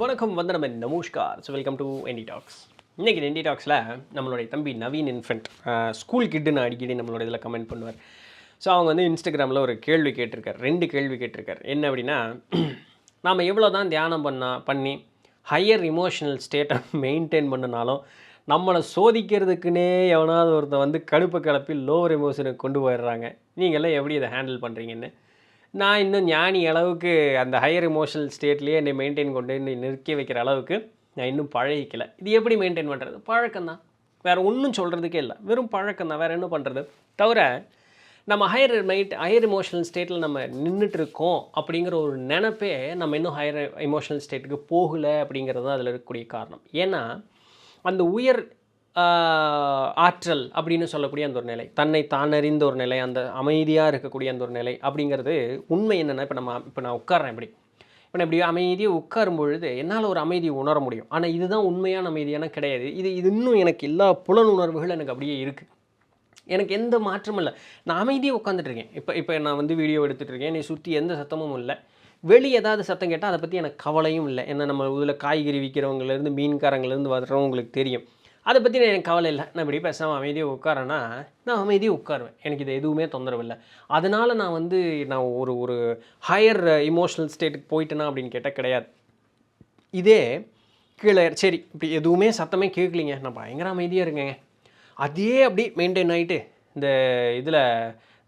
வணக்கம் வந்தனம் நமஸ்கார். So welcome to NT talks. இன்றைக்கி என்டி டாக்ஸில் நம்மளுடைய தம்பி நவீன் இன்ஃபென்ட் ஸ்கூல் கிட்டுன்னு அடிக்கடி நம்மளோட இதில் கமெண்ட் பண்ணுவார். ஸோ அவங்க வந்து இன்ஸ்டாகிராமில் ஒரு கேள்வி கேட்டிருக்கார், 2 கேள்வி கேட்டிருக்கார். என்ன அப்படின்னா, நாம் எவ்வளோ தான் தியானம் பண்ணி ஹையர் இமோஷனல் ஸ்டேட்டை மெயின்டைன் பண்ணினாலும் நம்மளை சோதிக்கிறதுக்குன்னே எவனாவது ஒருத்தன் வந்து கடுப்பை கிளப்பி லோவர் எமோஷனுக்கு கொண்டு போயிடுறாங்க. நீங்கள்லாம் எப்படி இதை ஹேண்டில் பண்ணுறீங்கன்னு. நான் இன்னும் ஞானி அளவுக்கு அந்த ஹையர் எமோஷனல் ஸ்டேட்லேயே என்னை மெயின்டைன் கொண்டு நிற்க வைக்கிற அளவுக்கு நான் இன்னும் பழகிக்கலை. இது எப்படி மெயின்டைன் பண்ணுறது? பழக்கம்தான், வேறு ஒன்றும் சொல்கிறதுக்கே இல்லை. வெறும் பழக்கம்தான், வேறு என்ன பண்ணுறது? தவிர நம்ம ஹையர் எமோஷனல் ஸ்டேட்டில் நம்ம நின்றுட்டு இருக்கோம் அப்படிங்கிற ஒரு நினைப்பே நம்ம இன்னும் ஹையர் எமோஷனல் ஸ்டேட்டுக்கு போகலை அப்படிங்கிறது தான் அதில் இருக்கக்கூடிய காரணம். ஏன்னா அந்த உயர் ஆற்றல் அப்படின்னு சொல்லக்கூடிய அந்த ஒரு நிலை, தன்னை தானறிந்த ஒரு நிலை, அந்த அமைதியாக இருக்கக்கூடிய அந்த ஒரு நிலை அப்படிங்கிறது உண்மை என்னென்னா, இப்போ நான் உட்கார்றேன், இப்போ நான் இப்படி அமைதியாக உட்காரும் பொழுது என்னால் ஒரு அமைதியை உணர முடியும். ஆனால் இதுதான் உண்மையான அமைதியான கிடையாது. இது இன்னும் எனக்கு எல்லா புலனுணர்வுகள் எனக்கு அப்படியே இருக்குது. எனக்கு எந்த மாற்றமும் இல்லை. நான் அமைதியாக உட்காந்துட்ருக்கேன். இப்போ நான் வந்து வீடியோ எடுத்துகிட்ருக்கேன். என்னை சுற்றி எந்த சத்தமும் இல்லை. வெளியே ஏதாவது சத்தம் கேட்டால் அதை பற்றி எனக்கு கவலையும் இல்லை. ஏன்னா நம்ம இதில் காய்கறி விற்கிறவங்கலேருந்து மீன்காரங்கலேருந்து வர்றவங்களுக்கு தெரியும். அதை பற்றி எனக்கு கவலை இல்லை. நான் இப்படி பேசாமல் அமைதியாக உட்காரேன்னா நான் அமைதியாக உட்காருவேன். எனக்கு இது எதுவுமே தொந்தரவு இல்லை. அதனால் நான் ஒரு ஹையர் இமோஷனல் ஸ்டேட்டுக்கு போயிட்டேனா அப்படின்னு கேட்டால் கிடையாது. இதே கீழே சரி இப்படி எதுவுமே சத்தமே கேட்கலிங்க, நான் பயங்கர அமைதியாக இருக்கேங்க, அதே அப்படி மெயின்டைன் ஆகிட்டு இதில்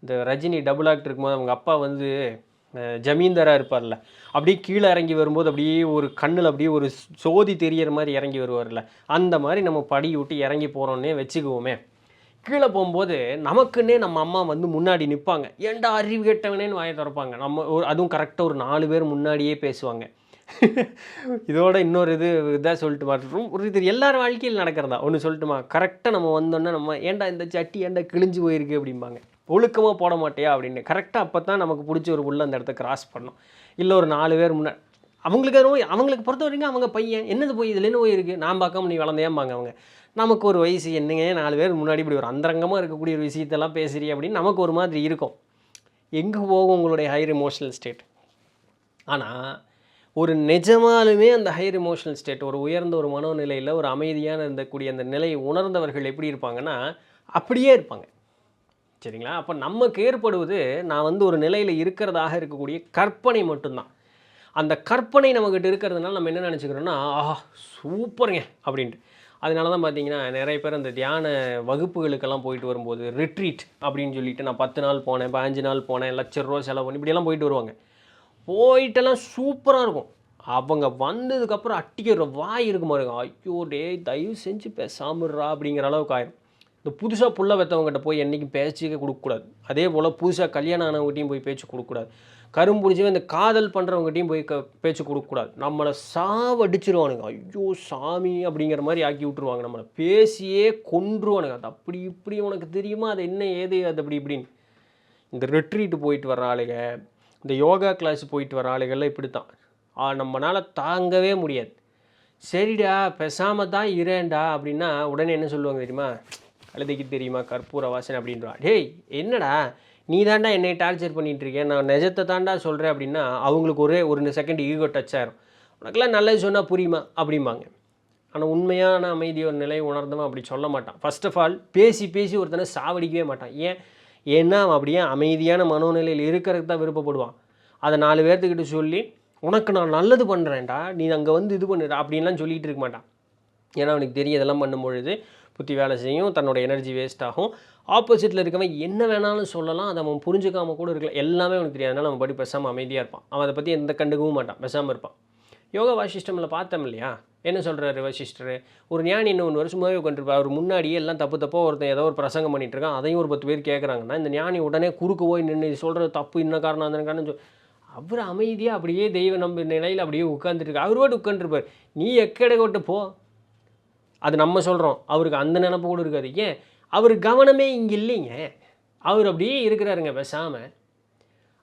இந்த ரஜினி டபுள் ஆக்ட் இருக்கும்போது அவங்க அப்பா வந்து ஜமீன்தாராக இருப்பார்ல, அப்படியே கீழே இறங்கி வரும்போது அப்படியே ஒரு கண்ணில் அப்படியே ஒரு சோதி தெரிகிற மாதிரி இறங்கி வருவார்ல, அந்த மாதிரி நம்ம படி விட்டு இறங்கி போகிறோன்னே வச்சுக்குவோமே. கீழே போகும்போது நமக்குன்னே நம்ம அம்மா வந்து முன்னாடி நிற்பாங்க. ஏன்டா அறிவு கெட்டவனேன்னு வாயை திறப்பாங்க. அதுவும் கரெக்டாக ஒரு 4 பேர் முன்னாடியே பேசுவாங்க. இதோட இன்னொரு இதாக சொல்லிட்டு மாட்டோம். இது எல்லார் வாழ்க்கையில் நடக்கிறதா ஒன்று சொல்லட்டுமா? கரெக்டாக நம்ம வந்தோன்னே நம்ம ஏன்டா இந்த சட்டி ஏன்டா கிழிஞ்சு போயிருக்கு அப்படிம்பாங்க. ஒழுக்கமாக போட மாட்டியா அப்படின்னு. கரெக்டாக அப்போ தான் நமக்கு பிடிச்ச ஒரு புள்ள அந்த இடத்த கிராஸ் பண்ணணும். இல்லை ஒரு 4 பேர் முன்னாடி அவங்களுக்கு பொறுத்த வரைக்கும் அவங்க பையன் என்னது போய் இதில் என்ன போயிருக்கு, நான் பார்க்காம நீ வளர்ந்தேம்பாங்க அவங்க. நமக்கு ஒரு வயசு என்னங்க 4 பேர் முன்னாடி இப்படி ஒரு அந்தரங்கமாக இருக்கக்கூடிய ஒரு விஷயத்தெல்லாம் பேசுறீ அப்படின்னு நமக்கு ஒரு மாதிரி இருக்கும். எங்கே போகும் உங்களுடைய ஹையர் இமோஷனல் ஸ்டேட்? ஆனால் ஒரு நிஜமாலுமே அந்த ஹையர் இமோஷனல் ஸ்டேட், ஒரு உயர்ந்த ஒரு மனோநிலையில் ஒரு அமைதியான இருந்தக்கூடிய அந்த நிலையை உணர்ந்தவர்கள் எப்படி இருப்பாங்கன்னா அப்படியே இருப்பாங்க. சரிங்களா? அப்போ நமக்கு ஏற்படுவது நான் வந்து ஒரு நிலையில் இருக்கிறதாக இருக்கக்கூடிய கற்பனை மட்டும்தான். அந்த கற்பனை நம்மக்கிட்ட இருக்கிறதுனால நம்ம என்ன நினச்சிக்கிறோன்னா, ஆஹா சூப்பருங்க அப்படின்ட்டு. அதனால தான் பார்த்தீங்கன்னா நிறைய பேர் அந்த தியான வகுப்புகளுக்கெல்லாம் போயிட்டு வரும்போது ரிட்ரீட் அப்படின்னு சொல்லிட்டு நான் 10 நாள் போனேன், 15 நாள் போனேன், ₹1,00,000 செலவு பண்ணி இப்படியெல்லாம் போயிட்டு வருவாங்க. போயிட்டெல்லாம் சூப்பராக இருக்கும். அவங்க வந்ததுக்கப்புறம் அட்டிக்கிற வாய் இருக்குமா இருக்கும், ஐயோ டே தயவு செஞ்சு பேசாமறா அப்படிங்கிற அளவுக்கு ஆயிரும். இந்த புதுசாக புள்ள வெற்றவங்ககிட்ட போய் என்றைக்கும் பேச்சுக்க கொடுக்கக்கூடாது. அதே போல் புதுசாக கல்யாணம் ஆனவங்ககிட்டையும் போய் பேச்சு கொடுக்கக்கூடாது. கரும்புடிச்சவன் இந்த காதல் பண்ணுறவங்ககிட்டையும் போய் பேச்சு கொடுக்கக்கூடாது. நம்மளை சாவடிச்சிருவானுங்க. ஐயோ சாமி அப்படிங்கிற மாதிரி ஆக்கி விட்டுருவாங்க. நம்மளை பேசியே கொன்றுவானுங்க. அது அப்படி இப்படி உனக்கு தெரியுமா, அது என்ன ஏது அது அப்படி இப்படின்னு. இந்த ரெட்ரீட்டு போயிட்டு வர ஆளுங்க, இந்த யோகா கிளாஸ் போயிட்டு வர ஆளுகள்லாம் இப்படி தான். நம்மளால் தாங்கவே முடியாது. சரிடா பேசாமல் தான் இரேண்டா அப்படின்னா உடனே என்ன சொல்லுவாங்க தெரியுமா, கழுதைக்கு தெரியுமா கற்பூர வாசனை அப்படின்றா. டேய் என்னடா நீ தாண்டா என்னை டார்ச்சர் பண்ணிகிட்ருக்கேன், நான் நிஜத்தை தாண்டா சொல்கிறேன் அப்படின்னா அவங்களுக்கு ஒரு செகண்ட் ஈகோ டச் ஆயிரும். உனக்கெல்லாம் நல்லது சொன்னால் புரியுமா அப்படிம்பாங்க. ஆனால் உண்மையான அமைதி ஒரு நிலை உணர்ந்தவன் அப்படி சொல்ல மாட்டான். ஃபர்ஸ்ட் ஆஃப் ஆல் பேசி ஒருத்தனை சாவடிக்கவே மாட்டான். ஏன்னா அவன் அப்படியே அமைதியான மனோநிலையில் இருக்கிறதுக்கு தான் விருப்பப்படுவான். அதை 4 பேர்த்துக்கிட்ட சொல்லி உனக்கு நான் நல்லது பண்ணுறேன்டா, நீ அங்கே வந்து இது பண்ணுடா அப்படின்லாம் சொல்லிகிட்டு இருக்க மாட்டான். ஏன்னா அவனுக்கு தெரியும் இதெல்லாம் பண்ணும்பொழுது புத்தி வேலை செய்யும், தன்னோட எனர்ஜி வேஸ்ட் ஆகும். ஆப்போசிட்டில் இருக்கவன் என்ன வேணாலும் சொல்லலாம், அதை அவன் புரிஞ்சுக்காமல் கூட இருக்கலாம். எல்லாமே அவனுக்கு தெரியாது. அதனால் அவன் படி பேசாமல் அமைதியாக இருப்பான். அவன் அதை பற்றி எந்த கண்டுக்கவும் மாட்டான், பேசாமல் இருப்பான். யோகா வாசிஷ்டமில் பார்த்தோம் இல்லையா, என்ன சொல்கிறாரு வசிஷ்டர், ஒரு ஞானி இன்னும் 1 வருஷமாகவே உட்காந்துருப்பா. அவர் முன்னாடியே எல்லாம் தப்பாக ஒருத்தன் ஏதோ ஒரு பிரசங்கம் பண்ணிட்டு இருக்கான், அதையும் ஒரு 10 பேர் கேட்குறாங்கன்னா இந்த ஞானி உடனே குறுக்கு போய் நின்று சொல்கிறது தப்பு, இன்ன காரணம் அந்த காரணம் அவர் அமைதியாக அப்படியே தெய்வ நம்ப நிலையில் அப்படியே உட்காந்துருக்கு. அவரோடு உட்காந்துருப்பார். நீ எக்கடை கொட்டு போ, அது நம்ம சொல்கிறோம். அவருக்கு அந்த நினப்பு கூட இருக்காது. ஏன் அவர் கவனமே இங்கே இல்லைங்க, அவர் அப்படியே இருக்கிறாருங்க பேசாமல்.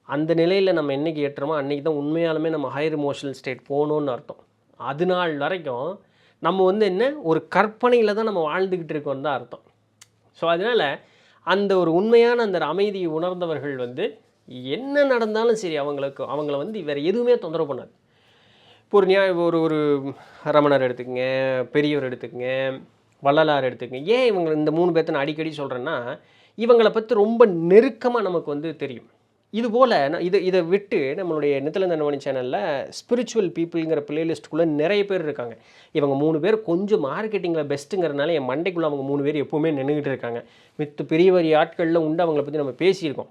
அந்த நிலையில் நம்ம என்றைக்கு ஏற்றுறோமோ அன்றைக்கி தான் உண்மையாலுமே நம்ம ஹையர் இமோஷனல் ஸ்டேட் போகணுன்னு அர்த்தம். அது நாள் வரைக்கும் நம்ம வந்து என்ன ஒரு கற்பனையில் தான் நம்ம வாழ்ந்துக்கிட்டு இருக்கோன்னு தான் அர்த்தம். ஸோ அதனால் அந்த ஒரு உண்மையான அந்த அமைதியை உணர்ந்தவர்கள் வந்து என்ன நடந்தாலும் சரி அவங்கள வந்து வேறு எதுவுமே தொந்தரவு பண்ணாது. இப்போ ஒரு ஒரு ரமணர் எடுத்துக்கங்க, பெரியவர் எடுத்துக்கங்க, வள்ளலார் எடுத்துக்கங்க. ஏன் இவங்க இந்த 3 பேர்த்த நான் அடிக்கடி சொல்கிறேன்னா, இவங்கள பற்றி ரொம்ப நெருக்கமாக நமக்கு வந்து தெரியும். இதுபோல் இதை விட்டு நம்மளுடைய நித்தில நனமணி சேனலில் ஸ்பிரிச்சுவல் பீப்புளுங்கிற பிளேலிஸ்ட்டுக்குள்ளே நிறைய பேர் இருக்காங்க. இவங்க 3 பேர் கொஞ்சம் மார்க்கெட்டிங்கில் பெஸ்ட்டுங்கிறதுனால என் மண்டைக்குள்ளே அவங்க 3 பேர் எப்போவுமே நின்றுக்கிட்டு இருக்காங்க. பெரிய பெரிய ஆட்களில் உண்டு அவங்கள பற்றி நம்ம பேசியிருக்கோம்.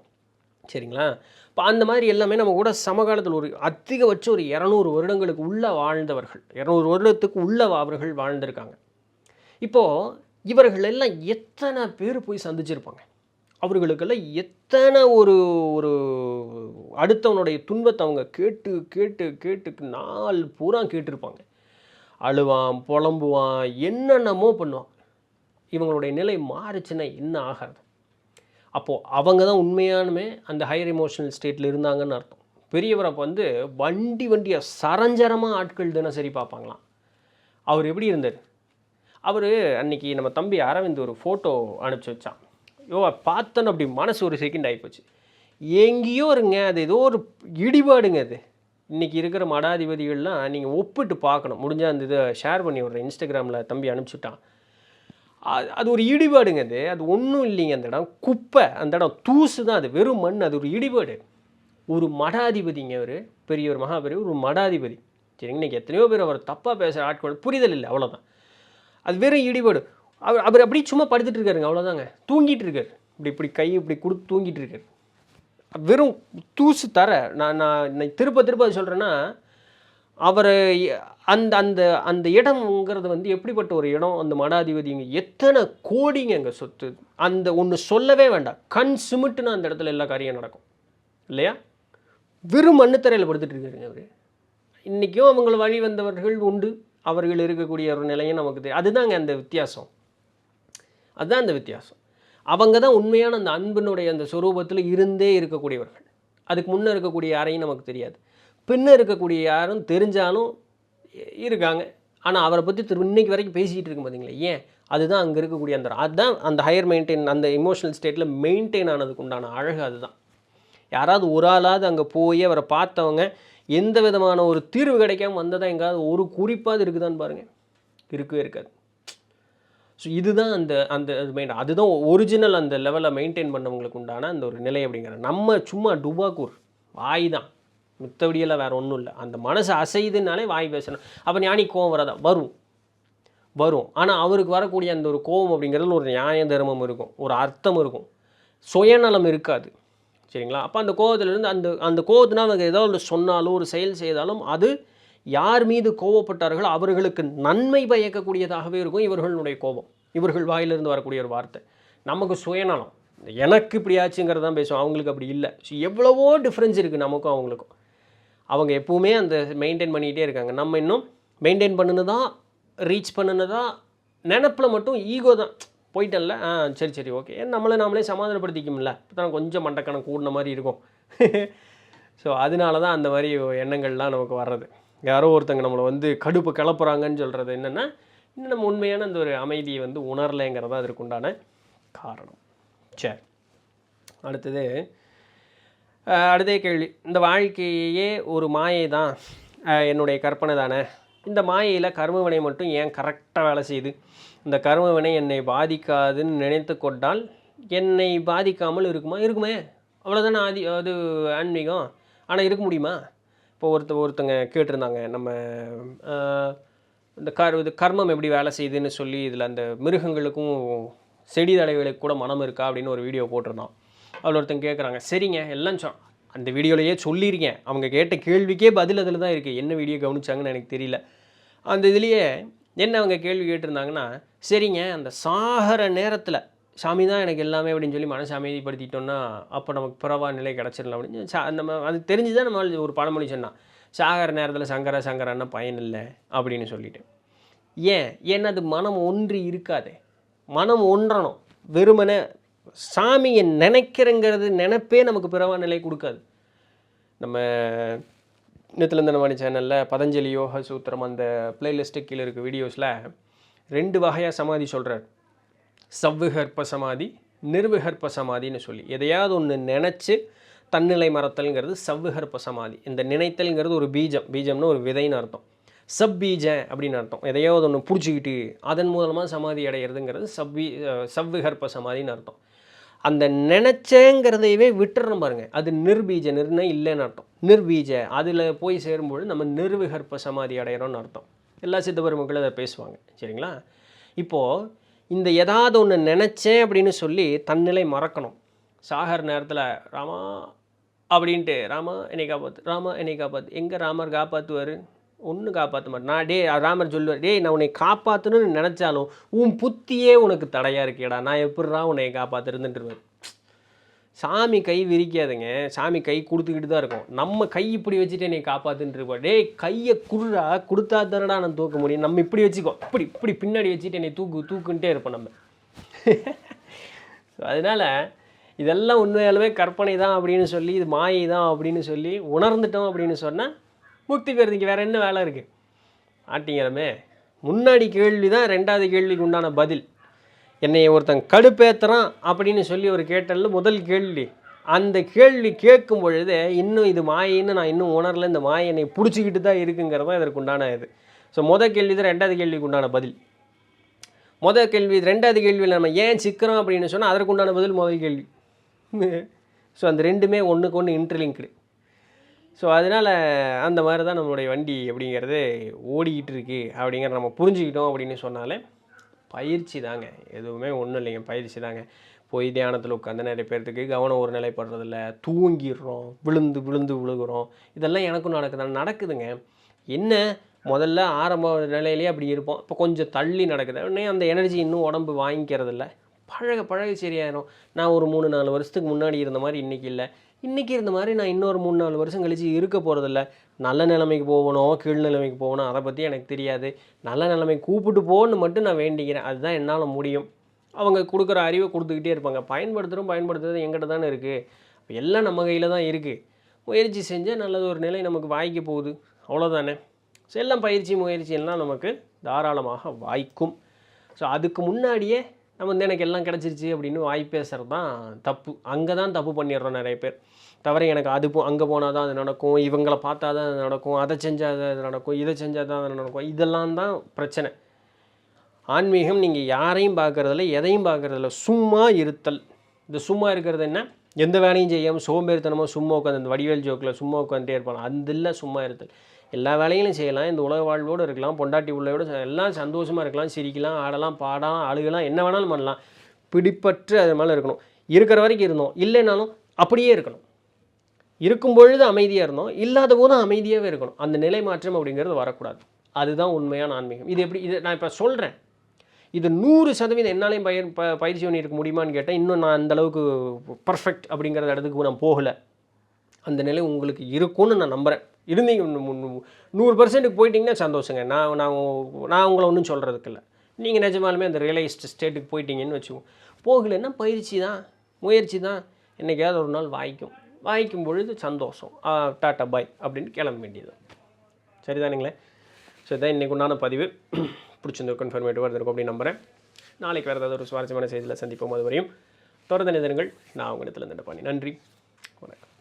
சரிங்களா? இப்போ அந்த மாதிரி எல்லாமே நம்ம கூட சமகாலத்தில் ஒரு அதிகபட்சம் ஒரு 200 வருடங்களுக்கு உள்ளே வாழ்ந்தவர்கள், 200 வருடத்துக்கு உள்ளே அவர்கள் வாழ்ந்திருக்காங்க. இப்போது இவர்கள் எல்லாம் எத்தனை பேர் போய் சந்திச்சிருப்பாங்க. அவர்களுக்கெல்லாம் எத்தனை ஒரு ஒரு அடுத்தவனுடைய துன்பத்தை அவங்க கேட்டு கேட்டு கேட்டுக்கு நாள் பூரா கேட்டிருப்பாங்க. அழுவான், புலம்புவான், என்னென்னமோ பண்ணுவான். இவங்களுடைய நிலை மாறுச்சுன்னா என்ன ஆகிறது? அப்போது அவங்க தான் உண்மையானுமே அந்த ஹையர் எமோஷனல் ஸ்டேட்டில் இருந்தாங்கன்னு அர்த்தம். பெரியவரை வந்து வண்டியாக சரஞ்சரமாக ஆட்கள் தினசரி பார்ப்பாங்களாம். அவர் எப்படி இருந்தார்? அவர் அன்றைக்கி நம்ம தம்பி அரவிந்த் ஒரு ஃபோட்டோ அனுப்பிச்சி வச்சான். பார்த்தோன்னு அப்படி மனசு ஒரு செகண்ட் ஆகிப்போச்சு. எங்கேயோ இருங்க, அது ஏதோ ஒரு இடிபாடுங்க. அது இன்றைக்கி இருக்கிற மடாதிபதிகள்லாம் நீங்கள் ஒப்பிட்டு பார்க்கணும். முடிஞ்சால் அந்த இதை ஷேர் பண்ணி விட்றேன். இன்ஸ்டாகிராமில் தம்பி அனுப்பிச்சுட்டான். அது ஒரு இடிபாடுங்க. அது ஒன்றும் இல்லைங்க. அந்த இடம் குப்பை, அந்த இடம் தூசு தான். அது வெறும் மண். அது ஒரு இடிபாடு. ஒரு மடாதிபதிங்க. அவர் பெரியவர், மகாபெரியவர், ஒரு மடாதிபதி. சரிங்க. இன்றைக்கி எத்தனையோ பேர் அவர் தப்பாக பேசுகிற ஆட்கள் புரிதல் இல்லை, அவ்வளோதான். அது வெறும் இடிபாடு. அவர் அப்படி சும்மா படுத்துட்டு இருக்காருங்க, அவ்வளோதாங்க. தூங்கிட்டு இருக்கார். இப்படி கை இப்படி கொடுத்து தூங்கிட்டு இருக்கார். வெறும் தூசு தர. நான் திருப்ப அது சொல்கிறேன்னா, அவர் அந்த அந்த அந்த இடம்ங்கிறது வந்து எப்படிப்பட்ட ஒரு இடம்? அந்த மடாதிபதிங்க எத்தனை கோடிங்க அங்கே சொத்து. அந்த ஒன்று சொல்லவே வேண்டாம். கண் சிமிட்டுனா அந்த இடத்துல எல்லா காரியம் நடக்கும் இல்லையா? வெறும் மண்ணுத்தரையில் படுத்துட்டு இருக்காருங்க அவர். இன்றைக்கும் அவங்கள வழி வந்தவர்கள் உண்டு. அவர்கள் இருக்கக்கூடிய ஒரு நிலையும் நமக்கு தெரியும். அதுதாங்க அந்த வித்தியாசம். அதுதான் அந்த வித்தியாசம். அவங்க தான் உண்மையான அந்த அன்பினுடைய அந்த சொரூபத்தில் இருந்தே இருக்கக்கூடியவர்கள். அதுக்கு முன்னே இருக்கக்கூடிய யாரையும் நமக்கு தெரியாது. பின்னே இருக்கக்கூடிய யாரும் தெரிஞ்சாலும் இருக்காங்க. ஆனால் அவரை பற்றி இன்னைக்கு வரைக்கும் பேசிக்கிட்டு இருக்கும் பார்த்தீங்களா? ஏன்? அதுதான் அங்கே இருக்கக்கூடிய அதுதான் அந்த ஹையர் மெயின்டைன், அந்த எமோஷனல் ஸ்டேட்டில் மெயின்டைன் ஆனதுக்கு உண்டான அழகு அதுதான். யாராவது ஒரு ஆளாவது அங்கே போய் அவரை பார்த்தவங்க எந்த விதமான ஒரு தீர்வு கிடைக்காம வந்ததாக எங்காவது ஒரு குறிப்பாவது இருக்குதான்னு பாருங்கள். இருக்கவே இருக்காது. ஸோ இதுதான் அந்த அந்த மெயின், அதுதான் ஒரிஜினல் அந்த லெவலில் மெயின்டைன் பண்ணவங்களுக்கு உண்டான அந்த ஒரு நிலை அப்படிங்கிறது. நம்ம சும்மா டுபாக்கூர் வாய் தான், மித்தபடியெல்லாம் வேறு ஒன்றும் இல்லை. அந்த மனசு அசைதுனாலே வாய் பேசணும். அப்போ ஞானி கோவம் வராதா? வரும். ஆனால் அவருக்கு வரக்கூடிய அந்த ஒரு கோவம் அப்படிங்கிறதுல ஒரு நியாய தர்மம் இருக்கும், ஒரு அர்த்தம் இருக்கும், சுயநலம் இருக்காது. சரிங்களா? அப்போ அந்த கோவத்திலிருந்து அந்த கோவத்தினால் அவங்க ஏதோ ஒன்று சொன்னாலும் ஒரு செயல் செய்தாலும் அது யார் மீது கோவப்பட்டார்களோ அவர்களுக்கு நன்மை பயக்கக்கூடியதாகவே இருக்கும் இவர்களுடைய கோபம், இவர்கள் வாயிலிருந்து வரக்கூடிய ஒரு வார்த்தை. நமக்கு சுயநலம், எனக்கு இப்படி ஆச்சுங்கிறது தான் பேசுவோம். அவங்களுக்கு அப்படி இல்லை. ஸோ எவ்வளவோ டிஃப்ரென்ஸ் இருக்குது நமக்கும் அவங்களுக்கும். அவங்க எப்போவுமே அந்த மெயின்டைன் பண்ணிக்கிட்டே இருக்காங்க. நம்ம இன்னும் மெயின்டைன் பண்ணுனதான், ரீச் பண்ணுனதான் நினப்பில் மட்டும் ஈகோ தான். போயிட்டல்ல, சரி ஓகே, நாமளே சமாதானப்படுத்திக்கும்ல. இப்போ தான் கொஞ்சம் மண்டக்கணம் கூடின மாதிரி இருக்கும். ஸோ அதனால தான் அந்த மாதிரி எண்ணங்கள்லாம் நமக்கு வர்றது. யாரோ ஒருத்தங்க நம்மளை வந்து கடுப்பு கிளப்புறாங்கன்னு சொல்கிறது என்னென்னா, இன்னும் நம்ம உண்மையான அந்த ஒரு அமைதியை வந்து உணரலைங்கிறதா அதற்கு உண்டான காரணம். சரி, அடுத்தே கேள்வி. இந்த வாழ்க்கையே ஒரு மாயை தான், என்னுடைய கற்பனை தானே. இந்த மாயையில் கர்மவினை மட்டும் ஏன் கரெக்டாக வேலை செய்யுது? இந்த கர்மவினை என்னை பாதிக்காதுன்னு நினைத்து கொண்டால் என்னை பாதிக்காமல் இருக்குமே. அவ்வளோதானே அது ஆன்மீகம். ஆனால் இருக்க முடியுமா? இப்போ ஒருத்தங்க கேட்டிருந்தாங்க, நம்ம இந்த கர்மம் எப்படி வேலை செய்யுதுன்னு சொல்லி, இதில் அந்த மிருகங்களுக்கும் செடி தடைகளுக்கு கூட மனம் இருக்கா அப்படின்னு ஒரு வீடியோ போட்டிருந்தோம். அதில் ஒருத்தங்க கேட்குறாங்க, சரிங்க எல்லாம் அந்த வீடியோலையே சொல்லியிருக்கேன், அவங்க கேட்ட கேள்விக்கே பதில் அதில் தான் இருக்குது. என்ன வீடியோ கவனிச்சாங்கன்னு எனக்கு தெரியல. அந்த இதுலேயே என்ன அவங்க கேள்வி கேட்டிருந்தாங்கன்னா, சரிங்க அந்த சாகிற நேரத்தில் சாமி தான் எனக்கு எல்லாமே அப்படின்னு சொல்லி மனசை அமைதிப்படுத்திட்டோன்னா அப்போ நமக்கு பிறவா நிலை கிடச்சிடலாம் அப்படின்னு நம்ம அது தெரிஞ்சு தான் நம்ம ஒரு பழமொழி சொன்னான், சாகிற நேரத்தில் சங்கரன்னா பயன் இல்லை அப்படின்னு சொல்லிட்டு. ஏன்னா அது மனம் ஒன்றி இருக்காதே. மனம் ஒன்றணும். வெறுமனே சாமியை நினைக்கிறங்கிறது நினைப்பே நமக்கு பிறவா நிலை கொடுக்காது. நம்ம நித்தில நனமணி சேனலில் பதஞ்சலி யோக சூத்திரம் அந்த பிளேலிஸ்ட்டு கீழே இருக்க வீடியோஸில் 2 வகையாக சமாதி சொல்கிறார். சவ்விகற்ப சமாதி, நிர்விகற்ப சமாதின்னு சொல்லி. எதையாவது ஒன்று நினச்சி தன்னிலை மறத்தல்ங்கிறது சவ்விகற்ப சமாதி. இந்த நினைத்தல்ங்கிறது ஒரு பீஜம்னு ஒரு விதைன்னு அர்த்தம். சப்பீஜ அப்படின்னு அர்த்தம். எதையோ ஒன்று பிடிச்சிக்கிட்டு அதன் மூலமாக சமாதி அடைகிறதுங்கிறது சவ்விகற்ப சமாதின்னு அர்த்தம். அந்த நினச்சேங்கிறதையவே விட்டுறணும் பாருங்க, அது நிர்பீஜ. இல்லைன்னு அர்த்தம். நிர்பீஜ அதில் போய் சேரும்போது நம்ம நிர்விகற்ப சமாதி அடைகிறோம்னு அர்த்தம். எல்லா சித்த பெருமக்களும் அதை பேசுவாங்க. சரிங்களா? இப்போது இந்த ஏதாவது ஒன்று நினச்சேன் அப்படின்னு சொல்லி தன்னிலை மறக்கணும். சாகர் நேரத்தில் ராமா அப்படின்ட்டு, ராமா என்னை காப்பாற்று, ராமா என்னை காப்பாற்று. எங்கே ராமர் காப்பாற்றுவார்? ஒன்றும் காப்பாற்ற மாட்டேன். ராமர் சொல்லுவார், டேய் நான் உன்னை காப்பாற்றணும்னு நினச்சாலும் உன் புத்தியே உனக்கு தடையாக இருக்கேடா, நான் எப்படிடா உன்னை காப்பாற்றுறதுன்ட்டுருவார். சாமி கை விரிக்காதுங்க, சாமி கை கொடுத்துக்கிட்டு தான் இருக்கும். நம்ம கை இப்படி வச்சுட்டு என்னை காப்பாற்றுன்ட்டு இருப்போம். டேய் கையை குடுறா, கொடுத்தா தானடா நான் தூக்க முடியும். நம்ம இப்படி வச்சுக்கோ, இப்படி பின்னாடி வச்சுட்டு என்னை தூக்குன்ட்டே இருப்போம் நம்ம. அதனால் இதெல்லாம் உண்மையாலுமே கற்பனை தான் அப்படின்னு சொல்லி, இது மாயை தான் அப்படின்னு சொல்லி உணர்ந்துட்டோம் அப்படின்னு சொன்னால் முக்தி பெறுறதுக்கு வேறு என்ன வேலை இருக்குது? ஆட்டிங்கிறமே முன்னாடி கேள்வி தான் ரெண்டாவது கேள்விக்கு உண்டான பதில். என்னை ஒருத்தன் கடுப்பேற்றுறான் அப்படின்னு சொல்லி ஒரு கேட்டல முதல் கேள்வி. அந்த கேள்வி கேட்கும் பொழுது இன்னும் இது மாயின்னு நான் இன்னும் உணரல, இந்த மாயை என்னை பிடிச்சிக்கிட்டு தான் இருக்குங்கிறது தான் இதற்கு உண்டான இது. ஸோ முதல் கேள்வி தான் ரெண்டாவது கேள்விக்கு உண்டான பதில். முதல் கேள்வி ரெண்டாவது கேள்வியில் நம்ம ஏன் சிக்கிறோம் அப்படின்னு சொன்னால் அதற்கு உண்டான பதில் முதல் கேள்வி. ஸோ அந்த ரெண்டுமே ஒன்றுக்கு ஒன்று இன்டர்லிங்க்டு. ஸோ அதனால் அந்த மாதிரி தான் நம்மளுடைய வண்டி அப்படிங்கிறது ஓடிக்கிட்டு இருக்குது அப்படிங்கிற நம்ம புரிஞ்சுக்கிட்டோம் அப்படின்னு சொன்னாலே பயிற்சி தாங்க. எதுவுமே ஒன்றும் இல்லைங்க, பயிற்சி தாங்க. போய் தியானத்தில் உட்காந்து நிறைய பேர்த்துக்கு கவனம் ஒரு நிலைப்படுறதில்ல, தூங்கிடுறோம், விழுகுறோம். இதெல்லாம் எனக்கும் நடக்குதுங்க. என்ன முதல்ல ஆரம்ப நிலையிலேயே அப்படி இருப்போம், இப்போ கொஞ்சம் தள்ளி நடக்குது. உடனே அந்த எனர்ஜி இன்னும் உடம்பு வாங்கிக்கிறதில்ல. பழக சரியாயிரும். நான் ஒரு 3-4 வருஷத்துக்கு முன்னாடி இருந்த மாதிரி இன்றைக்கி இல்லை, இன்றைக்கி இருந்த மாதிரி நான் இன்னொரு 3-4 வருஷம் கழித்து இருக்க போகிறதில்ல. நல்ல நிலைமைக்கு போகணும், கீழ் நிலைமைக்கு போகணும், அதை பற்றி எனக்கு தெரியாது. நல்ல நிலைமைக்கு கூப்பிட்டு போகணுன்னு மட்டும் நான் வேண்டிக்கிறேன். அதுதான் என்னால் முடியும். அவங்க கொடுக்குற அறிவை கொடுத்துக்கிட்டே இருப்பாங்க. பயன்படுத்துறது எங்கிட்ட தானே இருக்குது. எல்லாம் நம்ம கையில் தான் இருக்குது. முயற்சி செஞ்சால் நல்லது ஒரு நிலை நமக்கு வாய்க்க போகுது, அவ்வளோதானே. ஸோ எல்லாம் முயற்சி எல்லாம் நமக்கு தாராளமாக வாய்க்கும். ஸோ அதுக்கு முன்னாடியே நம்ம எனக்கு எல்லாம் கிடச்சிருச்சு அப்படின்னு வாய் பேசுகிறது தான் தப்பு. அங்கே தான் தப்பு பண்ணிடுறோம் நிறைய பேர். தவிர எனக்கு அங்கே போனால் தான் அது நடக்கும், இவங்களை பார்த்தா தான் அது நடக்கும், அதை செஞ்சால் அது நடக்கும், இதை செஞ்சால் தான் அது நடக்கும். இதெல்லாம் தான் பிரச்சனை. ஆன்மீகம் நீங்கள் யாரையும் பார்க்குறதில்ல, எதையும் பார்க்குறதில்ல, சும்மா இருத்தல். இந்த சும்மா இருக்கிறது என்ன? எந்த வேலையும் செய்யாமல் சோம்பேறித்தனமாக சும்மா உட்காந்து, இந்த வடிவேல் ஜோக்கில் சும்மா உட்காந்துட்டே இருப்பாங்க. அது இல்லை சும்மா இருத்தல். எல்லா வேலைகளும் செய்யலாம், இந்த உலக வாழ்வோடு இருக்கலாம், பொண்டாட்டி உள்ளவோடு எல்லாம் சந்தோஷமாக இருக்கலாம், சிரிக்கலாம், ஆடலாம், பாடலாம், அழுகலாம், என்ன வேணாலும் பண்ணலாம். பிடிப்பற்று அது மேலே இருக்கணும். இருக்கிற வரைக்கும் இருந்தோம், இல்லைனாலும் அப்படியே இருக்கணும். இருக்கும் பொழுது அமைதியாக இருந்தோம், இல்லாத போதும் அமைதியாகவே இருக்கணும். அந்த நிலை மாற்றம் அப்படிங்கிறது வரக்கூடாது. அதுதான் உண்மையான ஆன்மீகம். இது எப்படி? இது நான் இப்போ சொல்கிறேன், இது 100% என்னாலையும் பயிற்சி பண்ணி இருக்க முடியுமான்னு கேட்டால் இன்னும் நான் அந்தளவுக்கு பர்ஃபெக்ட் அப்படிங்கிற இடத்துக்கு நான் போகலை. அந்த நிலை உங்களுக்கு இருக்கும்னு நான் நம்புகிறேன். இருந்தீங்க 100% போயிட்டீங்கன்னா சந்தோஷங்க. நான் உங்களை ஒன்றும் சொல்கிறதுக்கு இல்லை. நீங்கள் நிஜமாலுமே அந்த ரியலைஸ்ட் ஸ்டேட்டுக்கு போயிட்டீங்கன்னு வச்சுக்கோங்க. போகலைன்னா பயிற்சி தான், முயற்சி தான். என்றைக்காவது ஒரு நாள் வாய்க்கும் பொழுது சந்தோஷம், டாட்டா பாய் அப்படின்னு கிளம்ப வேண்டியது. சரிதானுங்களே? ஸோ இதான் இன்றைக்கு உண்டான பதிவு. பிடிச்சிருந்து கன்ஃபர்மேட்டிவாக இருந்திருக்கும் அப்படின்னு நம்புகிறேன். நாளைக்கு வேறு ஏதாவது ஒரு சுவாரஸ்யமான செய்தியில் சந்திப்போம். அது வரையும் தொடர்ந்து நிதனங்கள். நான் உங்கள் இடத்துல இருந்துட்டு பண்ணி நன்றி, வணக்கம்.